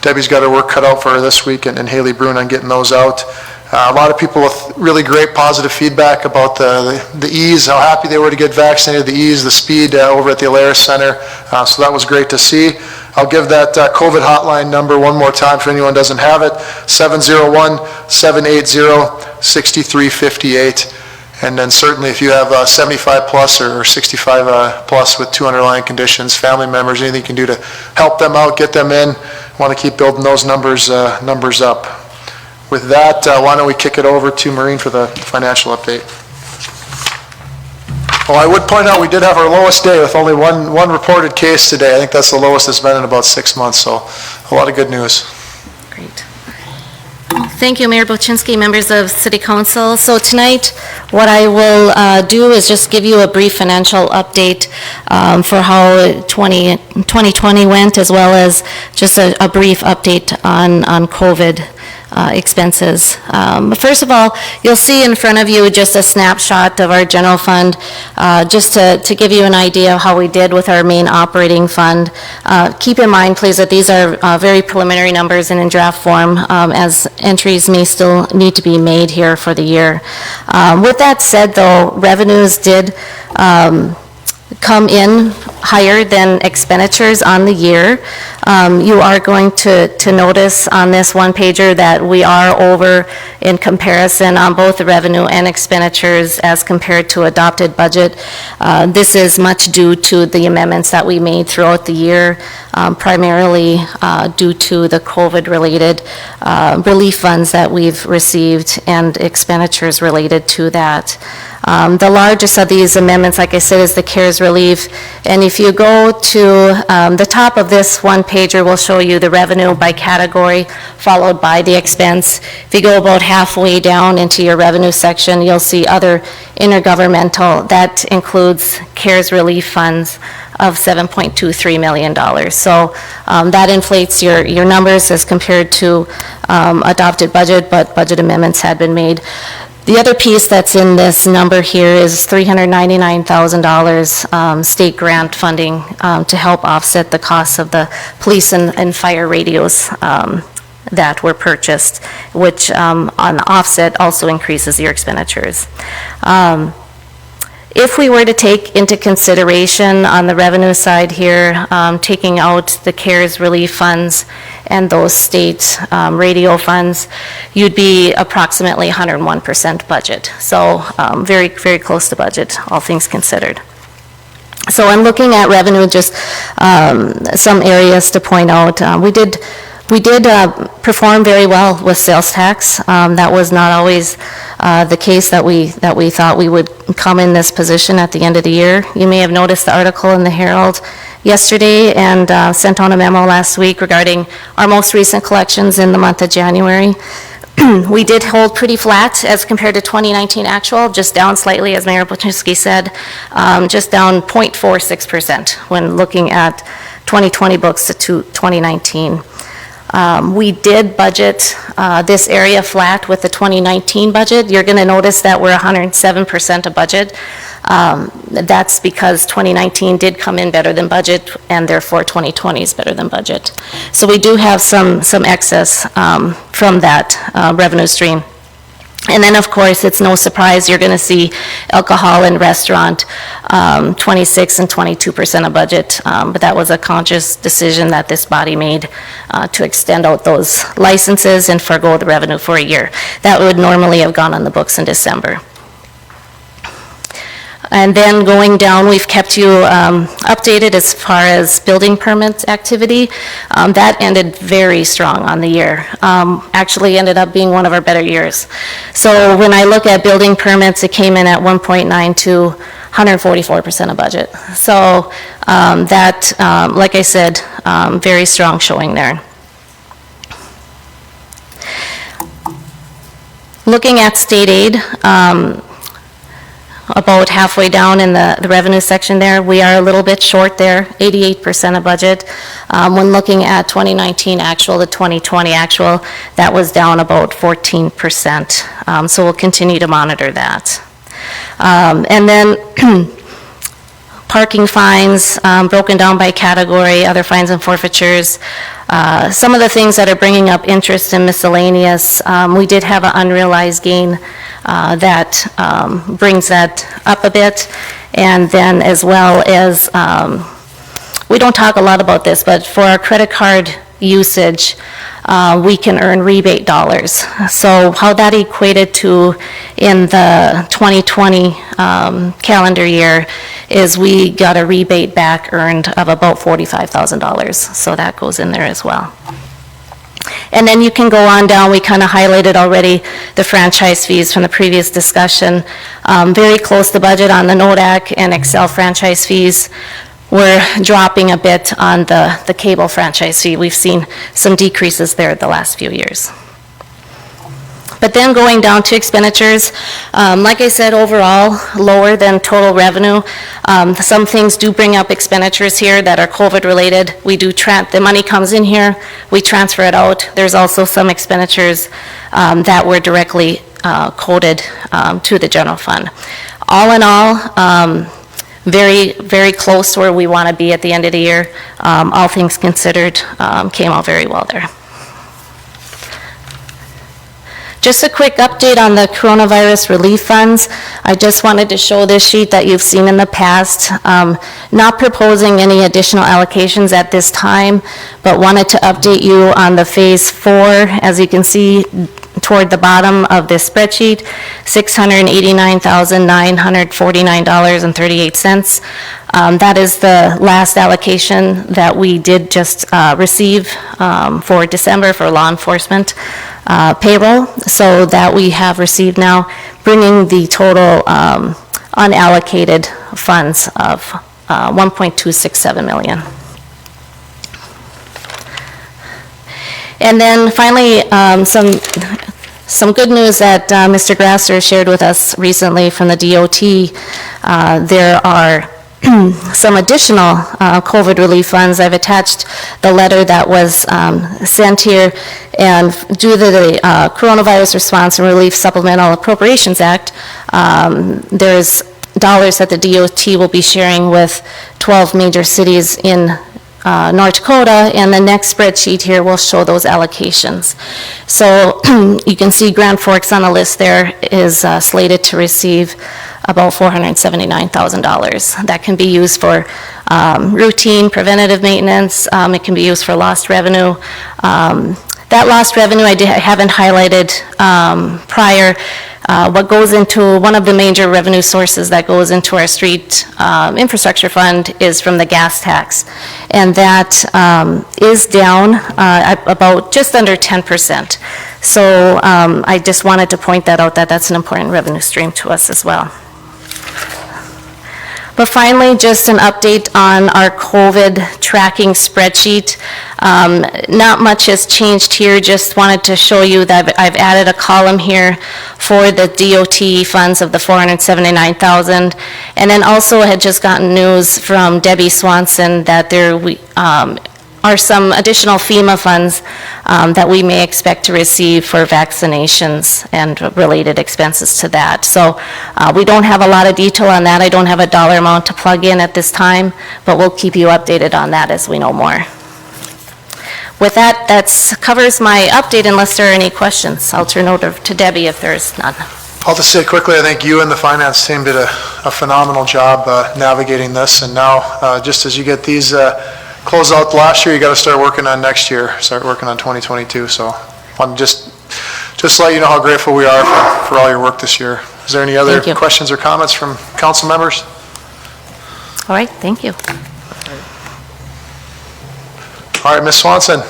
Debbie's got her work cut out for her this week, and Haley Brune on getting those out. A lot of people with really great positive feedback about the ease, how happy they were to get vaccinated, the ease, the speed over at the Alaris Center. So that was great to see. I'll give that COVID hotline number one more time if anyone doesn't have it, 701-780-6358. And then certainly if you have 75 plus or 65 plus with 2 underlying conditions, family members, anything you can do to help them out, get them in, want to keep building those numbers up. With that, why don't we kick it over to Maureen for the financial update. Well, I would point out we did have our lowest day with only one reported case today. I think that's the lowest it's been in about 6 months, so a lot of good news. Great. Thank you, Mayor Bochinsky, members of City Council. So tonight, what I will do is just give you a brief financial update for how 2020 went, as well as just a brief update on COVID expenses. First of all, you'll see in front of you just a snapshot of our general fund, just to give you an idea of how we did with our main operating fund. Keep in mind, please, that these are very preliminary numbers and in draft form, as entries may still need to be made here for the year. With that said, though, revenues did come in higher than expenditures on the year. You are going to notice on this one pager that we are over in comparison on both the revenue and expenditures as compared to adopted budget. This is much due to the amendments that we made throughout the year, primarily due to the COVID-related relief funds that we've received and expenditures related to that. The largest of these amendments, like I said, is the CARES relief. And if you go to the top of this one pager, will show you the revenue by category, followed by the expense. If you go about halfway down into your revenue section, you'll see other intergovernmental. That includes CARES relief funds of $7.23 million. So that inflates your numbers as compared to adopted budget, but budget amendments had been made. The other piece that's in this number here is $399,000 state grant funding to help offset the costs of the police and fire radios that were purchased, which on offset also increases your expenditures. If we were to take into consideration on the revenue side here, taking out the CARES relief funds and those state radio funds, you'd be approximately 101% budget. So very, very close to budget, all things considered. So I'm looking at revenue, just some areas to point out. We did perform very well with sales tax. That was not always the case that we thought we would come in this position at the end of the year. You may have noticed the article in the Herald yesterday and sent on a memo last week regarding our most recent collections in the month of January. We did hold pretty flat as compared to 2019 actual, just down slightly, as Mayor Buczynski said, just down 0.46% when looking at 2020 books to 2019. We did budget this area flat with the 2019 budget. You're going to notice that we're 107% of budget. That's because 2019 did come in better than budget, and therefore 2020 is better than budget. So we do have some excess from that revenue stream. And then, of course, it's no surprise you're going to see alcohol and restaurant 26 and 22% of budget. But that was a conscious decision that this body made to extend out those licenses and forego the revenue for a year. That would normally have gone on the books in December. And then going down, we've kept you updated as far as building permit activity. That ended very strong on the year. Actually ended up being one of our better years. So when I look at building permits, it came in at 1.92, 144% of budget. So that, like I said, very strong showing there. Looking at state aid, about halfway down in the revenue section there. We are a little bit short there, 88% of budget. When looking at 2019 actual to 2020 actual, that was down about 14%. So we'll continue to monitor that. And then parking fines, broken down by category, other fines and forfeitures. Some of the things that are bringing up interest in miscellaneous, we did have an unrealized gain that brings that up a bit. And then as well as, we don't talk a lot about this, but for our credit card usage, we can earn rebate dollars. So how that equated to in the 2020 calendar year is we got a rebate back earned of about $45,000. So that goes in there as well. And then you can go on down, we kind of highlighted already the franchise fees from the previous discussion. Very close to budget on the NODAC and Excel franchise fees. We're dropping a bit on the cable franchise fee. We've seen some decreases there the last few years. But then going down to expenditures, like I said, overall, lower than total revenue. Some things do bring up expenditures here that are COVID-related. We do, the money comes in here, we transfer it out. There's also some expenditures that were directly coded to the general fund. All in all, very, very close to where we want to be at the end of the year. All things considered, came out very well there. Just a quick update on the coronavirus relief funds. I just wanted to show this sheet that you've seen in the past. Not proposing any additional allocations at this time, but wanted to update you on the phase 4. As you can see toward the bottom of this spreadsheet, $689,949.38. That is the last allocation that we did just receive for December for law enforcement payroll, so that we have received now, bringing the total unallocated funds of $1.267 million. And then finally, some good news that Mr. Grasser shared with us recently from the DOT. There are some additional COVID relief funds. I've attached the letter that was sent here, and due to the Coronavirus Response and Relief Supplemental Appropriations Act, there's dollars that the DOT will be sharing with 12 major cities in North Dakota, and the next spreadsheet here will show those allocations. So you can see Grand Forks on the list there is slated to receive about $479,000. That can be used for routine preventative maintenance. It can be used for lost revenue. That lost revenue I haven't highlighted prior. what goes into, one of the major revenue sources that goes into our street infrastructure fund is from the gas tax. And that is down about just under 10%. So I just wanted to point that out, that that's an important revenue stream to us as well. But finally, just an update on our COVID tracking spreadsheet. Not much has changed here, just wanted to show you that I've added a column here for the DOT funds of the $479,000. And then also had just gotten news from Debbie Swanson that there are some additional FEMA funds that we may expect to receive for vaccinations and related expenses to that. So we don't have a lot of detail on that. I don't have a dollar amount to plug in at this time, but we'll keep you updated on that as we know more. With that, that covers my update unless there are any questions. I'll turn over to Debbie if there's none. I'll just say quickly, I think you and the finance team did a phenomenal job navigating this, and now just as you get these close out last year, you got to start working on next year, start working on 2022. So I'm just let you know how grateful we are for all your work this year. Is there any other questions or comments from council members? All right, thank you. All right, Ms. Swanson.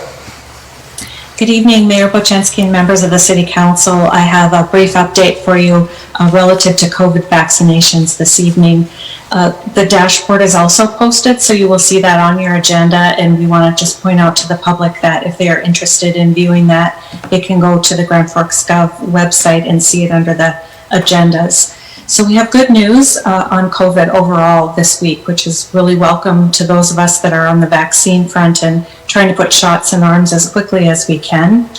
Good evening, Mayor Bochensky and members of the City Council. I have a brief update for you relative to COVID vaccinations this evening. The dashboard is also posted, so you will see that on your agenda, and we want to just point out to the public that if they are interested in viewing that, they can go to the Grand Forks Gov website and see it under the agendas. So we have good news on COVID overall this week, which is really welcome to those of us that are on the vaccine front and trying to put shots in arms as quickly as we can.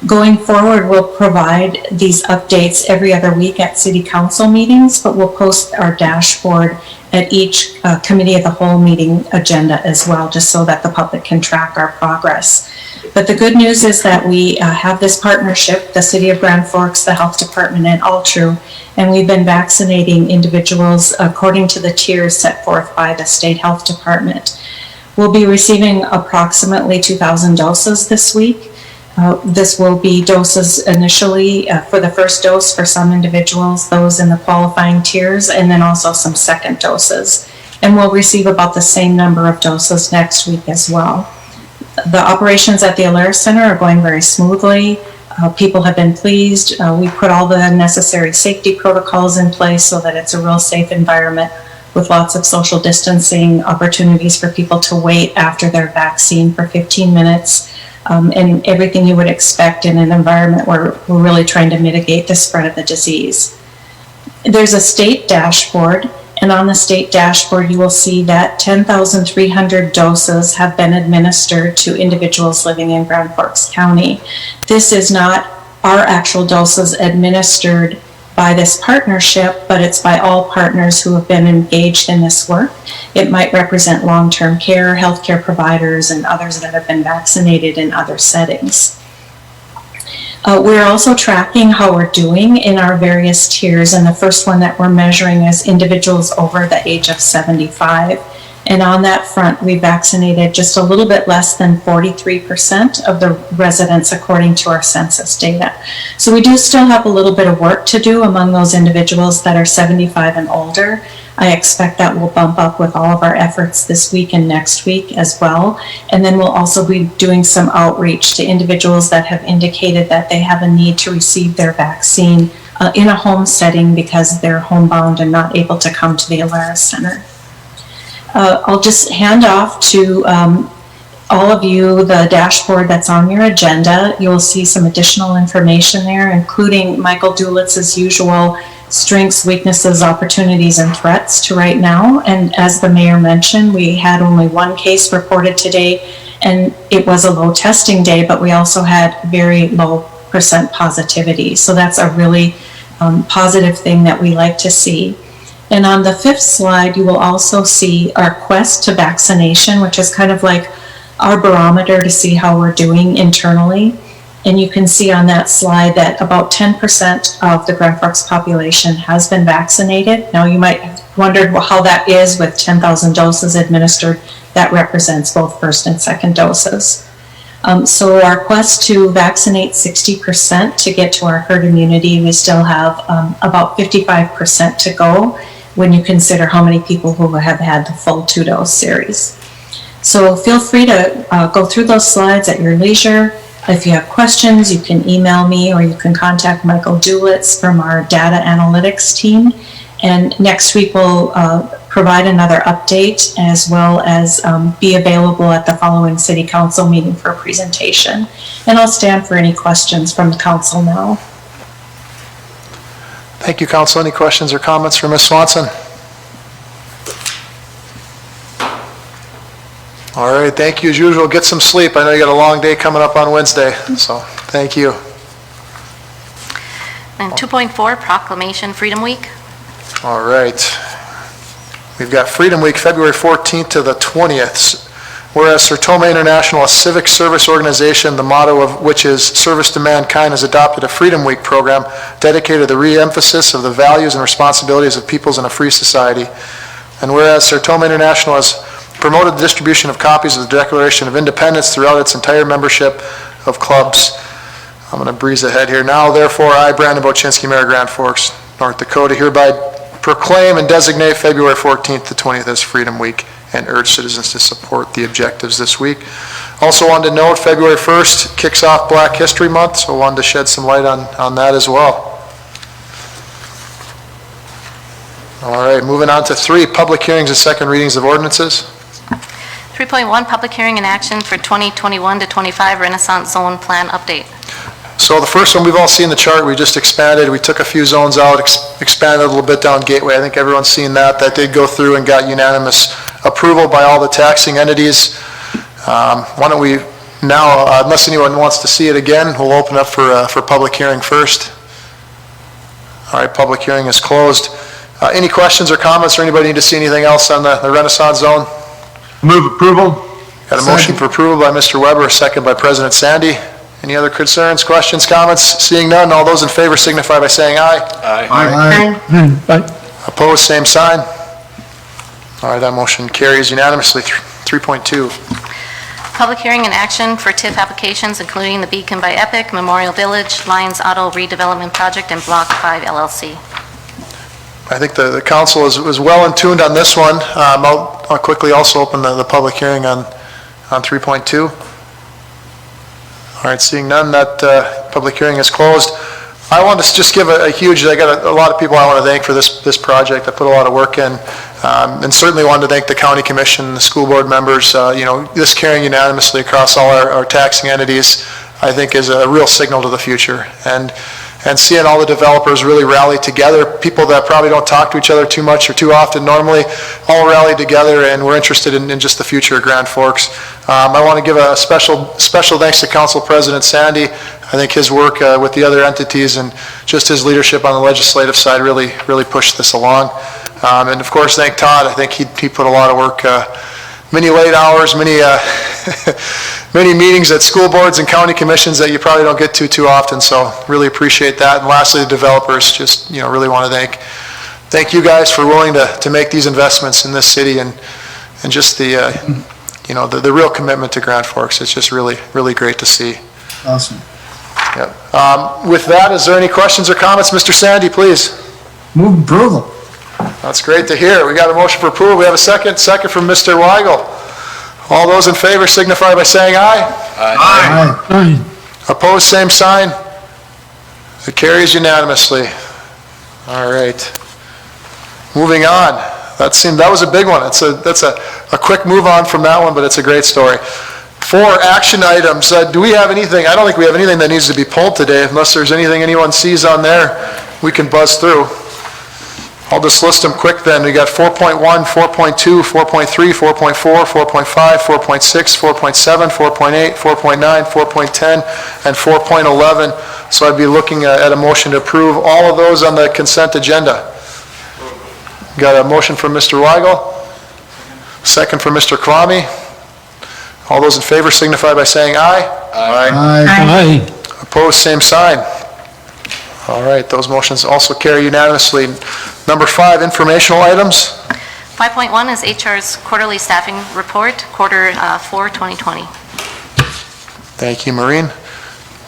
Going forward, we'll provide these updates every other week at City Council meetings, but we'll post our dashboard at each Committee of the Whole meeting agenda as well, just so that the public can track our progress. But the good news is that we have this partnership, the City of Grand Forks, the Health Department, and Altru, and we've been vaccinating individuals according to the tiers set forth by the State Health Department. We'll be receiving approximately 2,000 doses this week. This will be doses initially for the first dose for some individuals, those in the qualifying tiers, and then also some second doses. And we'll receive about the same number of doses next week as well. The operations at the Alaris Center are going very smoothly. People have been pleased. We put all the necessary safety protocols in place so that it's a real safe environment with lots of social distancing, opportunities for people to wait after their vaccine for 15 minutes, and everything you would expect in an environment where we're really trying to mitigate the spread of the disease. There's a state dashboard, and on the state dashboard you will see that 10,300 doses have been administered to individuals living in Grand Forks County. This is not our actual doses administered by this partnership, but it's by all partners who have been engaged in this work. It might represent long-term care, healthcare providers, and others that have been vaccinated in other settings. We're also tracking how we're doing in our various tiers, and the first one that we're measuring is individuals over the age of 75. And on that front, we vaccinated just a little bit less than 43% of the residents according to our census data. So we do still have a little bit of work to do among those individuals that are 75 and older. I expect that will bump up with all of our efforts this week and next week as well. And then we'll also be doing some outreach to individuals that have indicated that they have a need to receive their vaccine in a home setting because they're homebound and not able to come to the Alaris Center. I'll just hand off to all of you the dashboard that's on your agenda. You'll see some additional information there, including Michael Dulitz's usual strengths, weaknesses, opportunities, and threats to right now. And as the mayor mentioned, we had only one case reported today, and it was a low testing day, but we also had very low % positivity. So that's a really positive thing that we like to see. And on the 5th slide, you will also see our quest to vaccination, which is kind of like our barometer to see how we're doing internally. And you can see on that slide that about 10% of the Grand Forks population has been vaccinated. Now you might have wondered how that is with 10,000 doses administered. That represents both first and second doses. So our quest to vaccinate 60% to get to our herd immunity, we still have about 55% to go when you consider how many people who have had the full 2-dose series. So feel free to go through those slides at your leisure. If you have questions, you can email me or you can contact Michael Dulitz from our data analytics team. And next week we'll provide another update as well as be available at the following city council meeting for a presentation. And I'll stand for any questions from the council now. Thank you, Council. Any questions or comments for Ms. Swanson? All right, thank you as usual. Get some sleep. I know you got a long day coming up on Wednesday, so thank you. And 2.4, Proclamation Freedom Week. All right. We've got Freedom Week, February 14th to the 20th. Whereas Sertoma International, a civic service organization, the motto of which is Service to Mankind, has adopted a Freedom Week program dedicated to the re-emphasis of the values and responsibilities of peoples in a free society. And whereas Sertoma International has promoted the distribution of copies of the Declaration of Independence throughout its entire membership of clubs. I'm going to breeze ahead here. Now, therefore, I, Brandon Bochinsky, Mayor of Grand Forks, North Dakota, hereby proclaim and designate February 14th to 20th as Freedom Week and urge citizens to support the objectives this week. Also wanted to note, February 1st kicks off Black History Month, so wanted to shed some light on that as well. All right, moving on to 3, public hearings and second readings of ordinances. 3.1, Public Hearing and Action for 2021 to 25 Renaissance Zone Plan Update. So the first one, we've all seen the chart. We just expanded. We took a few zones out, expanded a little bit down Gateway. I think everyone's seen that. That did go through and got unanimous approval by all the taxing entities. Why don't we now, unless anyone wants to see it again, we'll open up for public hearing first. All right, public hearing is closed. Any questions or comments, or anybody need to see anything else on the Renaissance Zone? Move approval. Got a motion for approval by Mr. Weber, a second by President Sandy. Any other concerns, questions, comments? Seeing none, all those in favor signify by saying aye. Aye. Aye. Opposed, same sign. All right, that motion carries unanimously. 3.2. Public Hearing and Action for TIF applications, including the Beacon by Epic, Memorial Village, Lions Auto Redevelopment Project, and Block 5 LLC. I think the council is well in tuned on this one. I'll quickly also open the public hearing on 3.2. All right, seeing none, that public hearing is closed. I want to just give a huge, I got a lot of people I want to thank for this project. I put a lot of work in, and certainly wanted to thank the county commission, the school board members. This carrying unanimously across all our taxing entities, I think is a real signal to the future. And seeing all the developers really rally together, people that probably don't talk to each other too much or too often normally, all rallied together, and we're interested in just the future of Grand Forks. I want to give a special thanks to Council President Sandy. I think his work with the other entities and just his leadership on the legislative side really pushed this along. And of course, thank Todd. I think he put a lot of work, many late hours, many many meetings at school boards and county commissions that you probably don't get to too often, so really appreciate that. And lastly, the developers, just really want to thank you guys for willing to make these investments in this city and just the the real commitment to Grand Forks. It's just really great to see. Awesome. Yep. With that, is there any questions or comments? Mr. Sandy, please. Move approval. That's great to hear. We got a motion for approval. We have a second from Mr. Weigel. All those in favor signify by saying aye. Aye. Aye. Opposed, same sign. It carries unanimously. All right. Moving on. That was a big one. That's a quick move on from that one, but it's a great story. 4 action items. Do we have anything? I don't think we have anything that needs to be pulled today, unless there's anything anyone sees on there we can buzz through. I'll just list them quick then. We got 4.1, 4.2, 4.3, 4.4, 4.5, 4.6, 4.7, 4.8, 4.9, 4.10, and 4.11. So I'd be looking at a motion to approve all of those on the consent agenda. Got a motion from Mr. Weigel, second from Mr. Kwame. All those in favor signify by saying aye. Aye. Opposed, same sign. All right, those motions also carry unanimously. Number 5, informational items. 5.1 is HR's Quarterly Staffing Report, Quarter 4, 2020. Thank you, Maureen.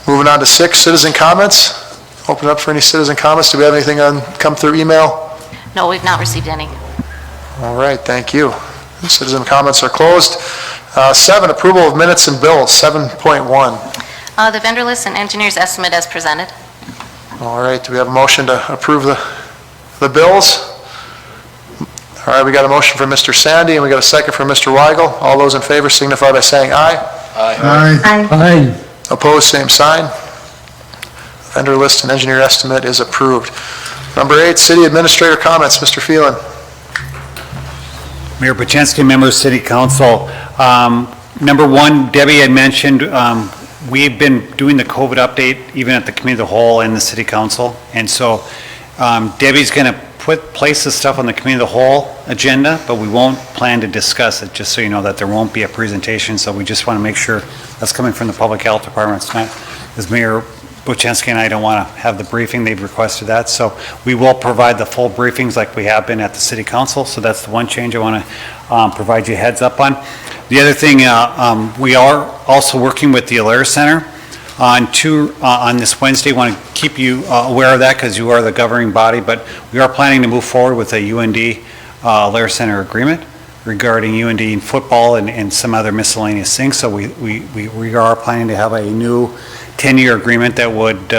Moving on to 6, citizen comments. Open up for any citizen comments. Do we have anything come through email? No, we've not received any. All right, thank you. Citizen comments are closed. 7, approval of minutes and bills, 7.1. The vendor list and engineer's estimate as presented. All right, do we have a motion to approve the bills? All right, we got a motion from Mr. Sandy, and we got a second from Mr. Weigel. All those in favor signify by saying aye. Aye. Aye. Opposed, same sign. Vendor list and engineer estimate is approved. Number 8, city administrator comments. Mr. Phelan. Mayor Paczynski, members of City Council. Number 1, Debbie had mentioned, we've been doing the COVID update even at the committee of the whole and the City Council. And so Debbie's going to place the stuff on the committee of the whole agenda, but we won't plan to discuss it, just so you know that there won't be a presentation. So we just want to make sure that's coming from the Public Health Department. It's not, because Mayor Paczynski and I don't want to have the briefing. They've requested that. So we will provide the full briefings like we have been at the City Council. So that's the one change I want to provide you a heads up on. The other thing, we are also working with the Alaris Center on this Wednesday. Want to keep you aware of that because you are the governing body, but we are planning to move forward with a UND Alaris Center agreement regarding UND in football and some other miscellaneous things. So we are planning to have a new 10-year agreement that would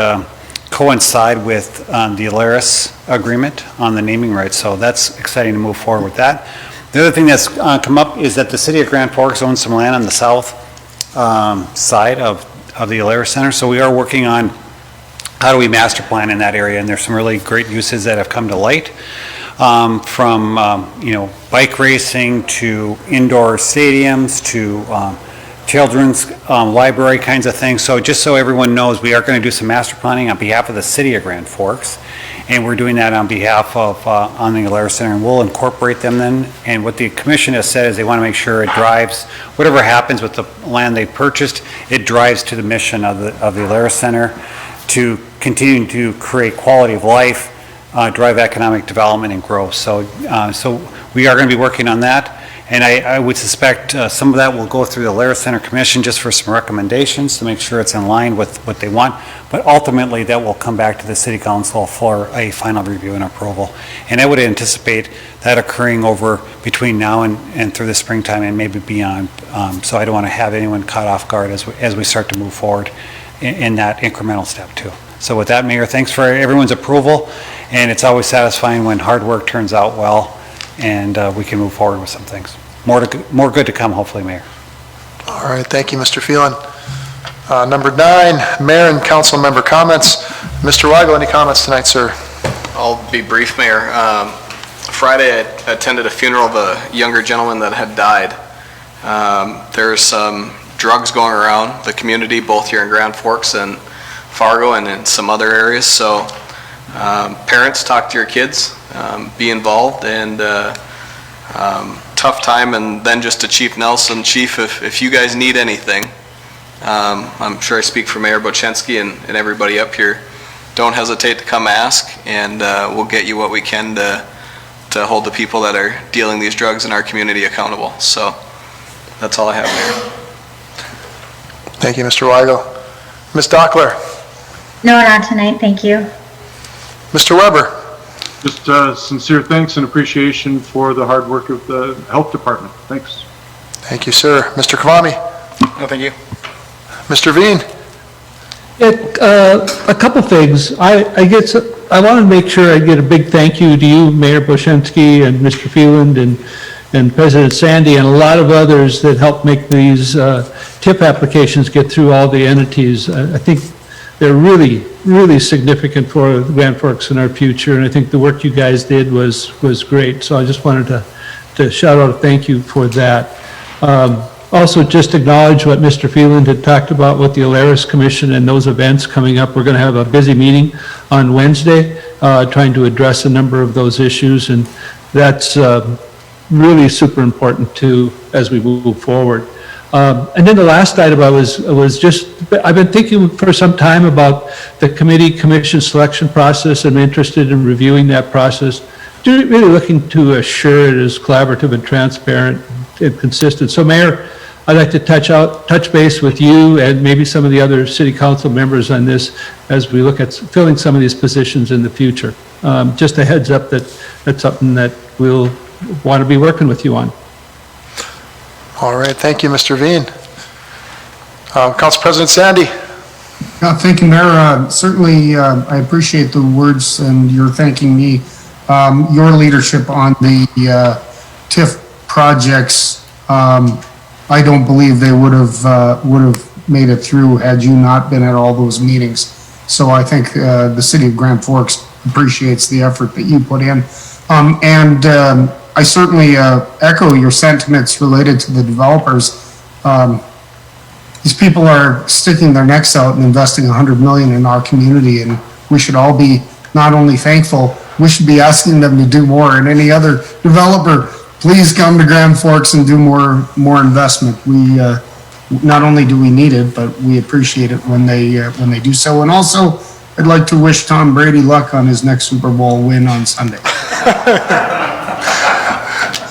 coincide with the Alaris agreement on the naming rights. So that's exciting to move forward with that. The other thing that's come up is that the city of Grand Forks owns some land on the south side of the Alaris Center. So we are working on how do we master plan in that area, and there's some really great uses that have come to light, from bike racing to indoor stadiums to children's library kinds of things. So just so everyone knows, we are going to do some master planning on behalf of the city of Grand Forks, and we're doing that on behalf of on the Alaris Center, and we'll incorporate them then. And what the commission has said is they want to make sure it drives, whatever happens with the land they purchased, it drives to the mission of the Alaris Center to continue to create quality of life, drive economic development and growth. So we are going to be working on that. And I would suspect some of that will go through the Alaris Center Commission just for some recommendations to make sure it's in line with what they want. But ultimately, that will come back to the City Council for a final review and approval. And I would anticipate that occurring over between now and through the springtime and maybe beyond. So I don't want to have anyone caught off guard as we start to move forward in that incremental step too. So with that, Mayor, thanks for everyone's approval. And it's always satisfying when hard work turns out well and we can move forward with some things. More good to come, hopefully, Mayor. All right, thank you, Mr. Phelan. Number 9, Mayor and Council member comments. Mr. Weigel, any comments tonight, sir? I'll be brief, Mayor. Friday, I attended a funeral of a younger gentleman that had died. There's some drugs going around the community, both here in Grand Forks and Fargo and in some other areas. So parents, talk to your kids, be involved, and tough time. And then just to Chief Nelson, Chief, if you guys need anything, I'm sure I speak for Mayor Paczynski and everybody up here, don't hesitate to come ask, and we'll get you what we can to hold the people that are dealing these drugs in our community accountable. So that's all I have, Mayor. Thank you, Mr. Weigel. Ms. Dockler. No, not tonight, thank you. Mr. Weber. Just sincere thanks and appreciation for the hard work of the Health Department. Thanks. Thank you, sir. Mr. Kavami. No, thank you. Mr. Veen. A couple things. I want to make sure I get a big thank you to you, Mayor Paczynski and Mr. Phelan and President Sandy and a lot of others that helped make these TIP applications get through all the entities. I think they're really, really significant for Grand Forks and our future, and I think the work you guys did was great. So I just wanted to shout out a thank you for that. Also, just acknowledge what Mr. Phelan had talked about with the Alaris Commission and those events coming up. We're going to have a busy meeting on Wednesday, trying to address a number of those issues, and that's really super important too as we move forward. And then the last item I've been thinking for some time about the commission selection process. I'm interested in reviewing that process, really looking to assure it is collaborative and transparent and consistent. So Mayor, I'd like to touch base with you and maybe some of the other city council members on this as we look at filling some of these positions in the future. Just a heads up that that's something that we'll want to be working with you on. All right, thank you, Mr. Veen. Council President Sandy. Thank you, Mayor. Certainly, I appreciate the words and you're thanking me. Your leadership on the TIF projects, I don't believe they would have made it through had you not been at all those meetings. So I think the city of Grand Forks appreciates the effort that you put in. And I certainly echo your sentiments related to the developers. These people are sticking their necks out and investing $100 million in our community, and we should all be not only thankful, we should be asking them to do more. And any other developer, please come to Grand Forks and do more investment. We not only do we need it, but we appreciate it when they do so. And also, I'd like to wish Tom Brady luck on his next Super Bowl win on Sunday.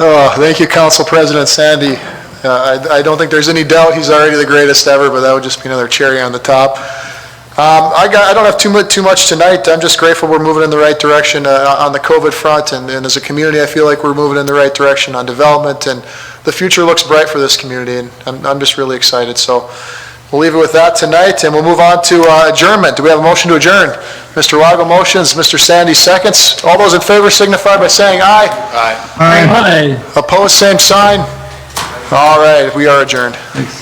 Oh, thank you, Council President Sandy. I don't think there's any doubt he's already the greatest ever, but that would just be another cherry on the top. I don't have too much tonight. I'm just grateful we're moving in the right direction on the COVID front, and as a community, I feel like we're moving in the right direction on development, and the future looks bright for this community, and I'm just really excited. So we'll leave it with that tonight, and we'll move on to adjournment. Do we have a motion to adjourn? Mr. Wago motions, Mr. Sandy seconds. All those in favor signify by saying aye. Aye. Opposed, same sign. All right, we are adjourned. Thanks.